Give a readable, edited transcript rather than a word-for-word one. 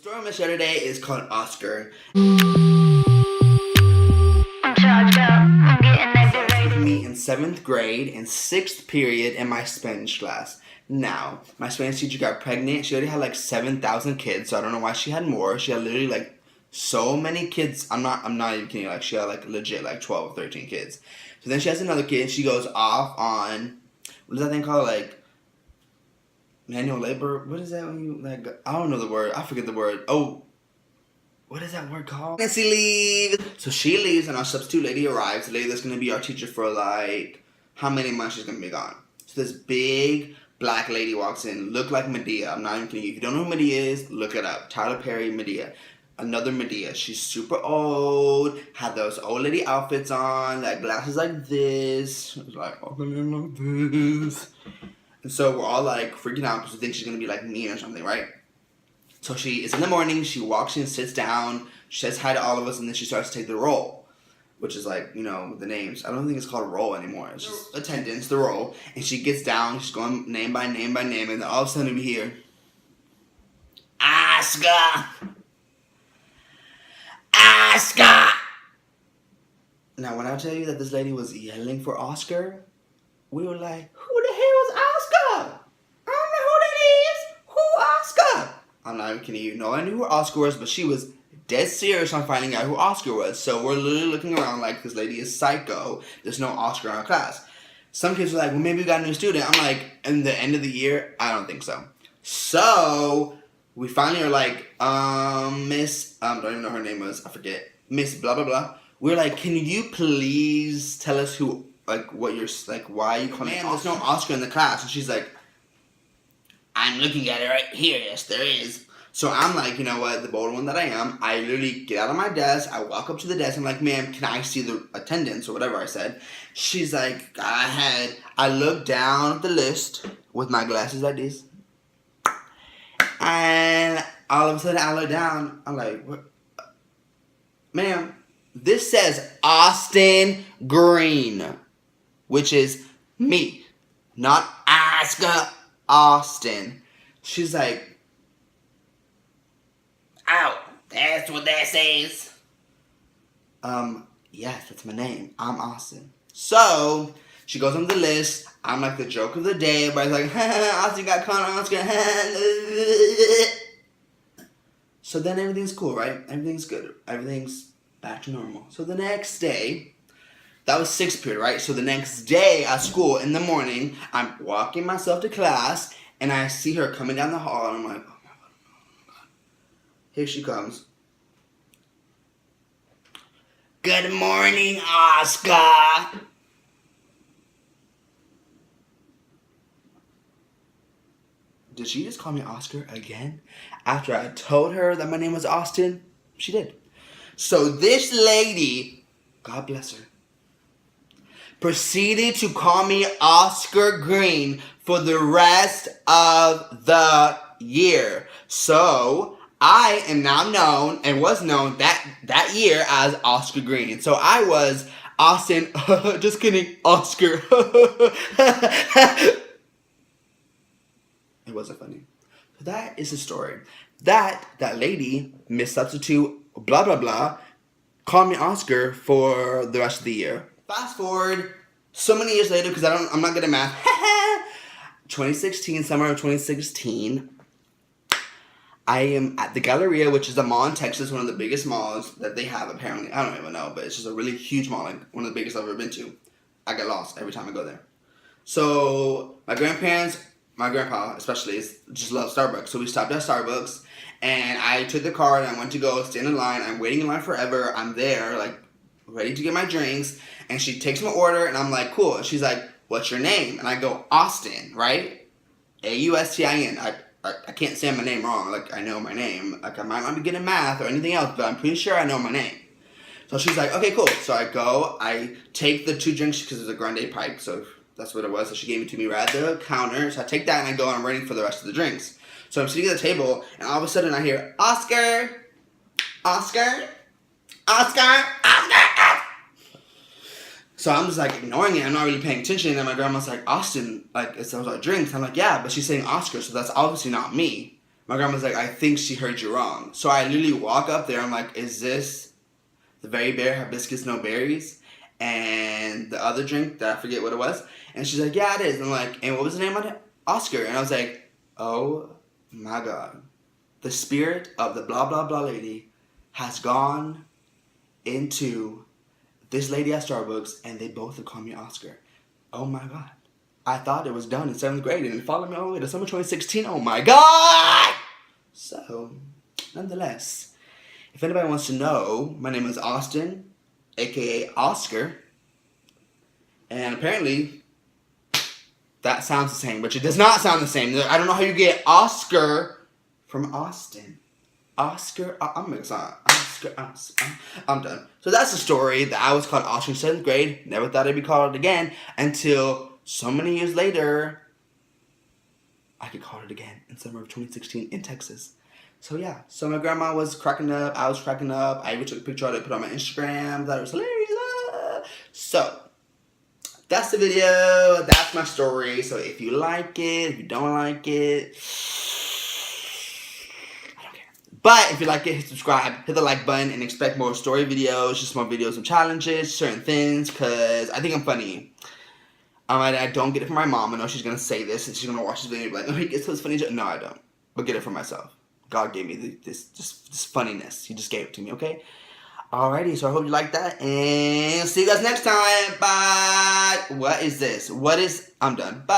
story I'm going to share today is called Oscar. With me in 7th grade in 6th period in my Spanish class. Now, my Spanish teacher got pregnant. She already had like 7,000 kids, so I don't know why she had more. She had literally like so many kids. I'm not even kidding. Like she had like legit like 12 or 13 kids. So then she has another kid. She goes off on, what is that thing called? Like manual labor. What is that when you like? I don't know the word. I forget the word. Oh, what is that word called? Pregnancy leave. So she leaves, and our substitute lady arrives. The lady that's gonna be our teacher for like how many months she's gonna be gone. So this big black lady walks in, look like Medea. I'm not even kidding you. If you don't know who Medea is, look it up. Tyler Perry, Medea. Another Medea. She's super old, had those old lady outfits on, like glasses like this. It was like, walking like this. And so we're all like freaking out because we think she's gonna be like mean or something, right? So it's in the morning, she walks in, sits down, she says hi to all of us, and then she starts to take the roll. Which is like, you know, the names. I don't think it's called a roll anymore. It's just attendance, the roll. And she gets down, she's going name by name by name, and then all of a sudden we hear, Oscar! Oscar! Now, when I tell you that this lady was yelling for Oscar, we were like, who the hell is Oscar? I don't know who that is. Who Oscar? I'm not even kidding you. No, I knew who Oscar was, but she was dead serious on finding out who Oscar was. So we're literally looking around like this lady is psycho. There's no Oscar in our class. Some kids were like, well, maybe we got a new student. I'm like, in the end of the year, I don't think so. So we finally are like, Miss, don't even know her name was, I forget, Miss blah, blah, blah. We're like, can you please tell us who, like, what you're, like, why you calling Oscar? There's no Oscar in the class. And she's like, I'm looking at it right here. Yes, there is. So I'm like, you know what, the bold one that I am, I literally get out of my desk, I walk up to the desk, I'm like, ma'am, can I see the attendance or whatever I said? She's like, go ahead. I look down at the list with my glasses like this, and all of a sudden I look down, I'm like, what? Ma'am, this says Austin Green, which is me, not Oscar, Austin. She's like, ow, that's what that says. Yes, that's my name. I'm Austin. So, she goes on the list. I'm like the joke of the day. Everybody's like, Austin got caught on Oscar. So then everything's cool, right? Everything's good. Everything's back to normal. So the next day, that was 6th period, right? So the next day at school in the morning, I'm walking myself to class, and I see her coming down the hall, and I'm like, here she comes. Good morning, Oscar. Did she just call me Oscar again? After I told her that my name was Austin, she did. So this lady, God bless her, proceeded to call me Oscar Green for the rest of the year. So I am now known and was known that year as Oscar Green. So I was Austin, just kidding, Oscar. It wasn't funny. So that is the story. That lady, Miss Substitute, blah, blah, blah, called me Oscar for the rest of the year. Fast forward so many years later, because I'm not good at math. 2016, summer of 2016. I am at the Galleria, which is a mall in Texas, one of the biggest malls that they have, apparently. I don't even know, but it's just a really huge mall, like one of the biggest I've ever been to. I get lost every time I go there. So my grandpa especially, just loves Starbucks. So we stopped at Starbucks, and I took the card, and I went to go stand in line. I'm waiting in line forever. I'm there, like, ready to get my drinks, and she takes my order, and I'm like, cool. And she's like, what's your name? And I go, Austin, right? Austin. I can't say my name wrong. Like, I know my name. Like, I might not be good at math or anything else, but I'm pretty sure I know my name. So she's like, okay, cool. So I take the 2 drinks because it's a grande pipe, so that's what it was. So she gave it to me right at the counter. So I take that and I go and I'm ready for the rest of the drinks. So I'm sitting at the table, and all of a sudden I hear, Oscar, Oscar, Oscar, Oscar. So I'm just like ignoring it. I'm not really paying attention. And then my grandma's like, Austin, like, it sounds like drinks. I'm like, yeah, but she's saying Oscar, so that's obviously not me. My grandma's like, I think she heard you wrong. So I literally walk up there. I'm like, is this the Very Bear Hibiscus No Berries? And the other drink that I forget what it was. And she's like, yeah, it is. And I'm like, and what was the name of it? Oscar. And I was like, oh my God. The spirit of the blah, blah, blah lady has gone into this lady at Starbucks, and they both have called me Oscar. Oh my God. I thought it was done in 7th grade, and it followed me all the way to summer 2016. Oh my God! So, nonetheless, if anybody wants to know, my name is Austin, aka Oscar. And apparently, that sounds the same, which it does not sound the same. I don't know how you get Oscar from Austin. Oscar, I'm done. So that's the story that I was called Oscar in 7th grade. Never thought I'd be called it again until so many years later, I could call it again in summer of 2016 in Texas. So yeah, so my grandma was cracking up. I was cracking up. I even took a picture of it, put it on my Instagram. Thought it was hilarious. So that's the video. That's my story. So if you like it, if you don't like it, I don't care. But if you like it, hit subscribe, hit the like button, and expect more story videos, just more videos of challenges, certain things, because I think I'm funny. I don't get it from my mom. I know she's going to say this, and she's going to watch this video and be like, oh, he gets those funny jokes. No, I don't. But get it for myself. God gave me this funniness. He just gave it to me, okay? Alrighty, so I hope you like that, and see you guys next time. Bye. What is this? I'm done. Bye.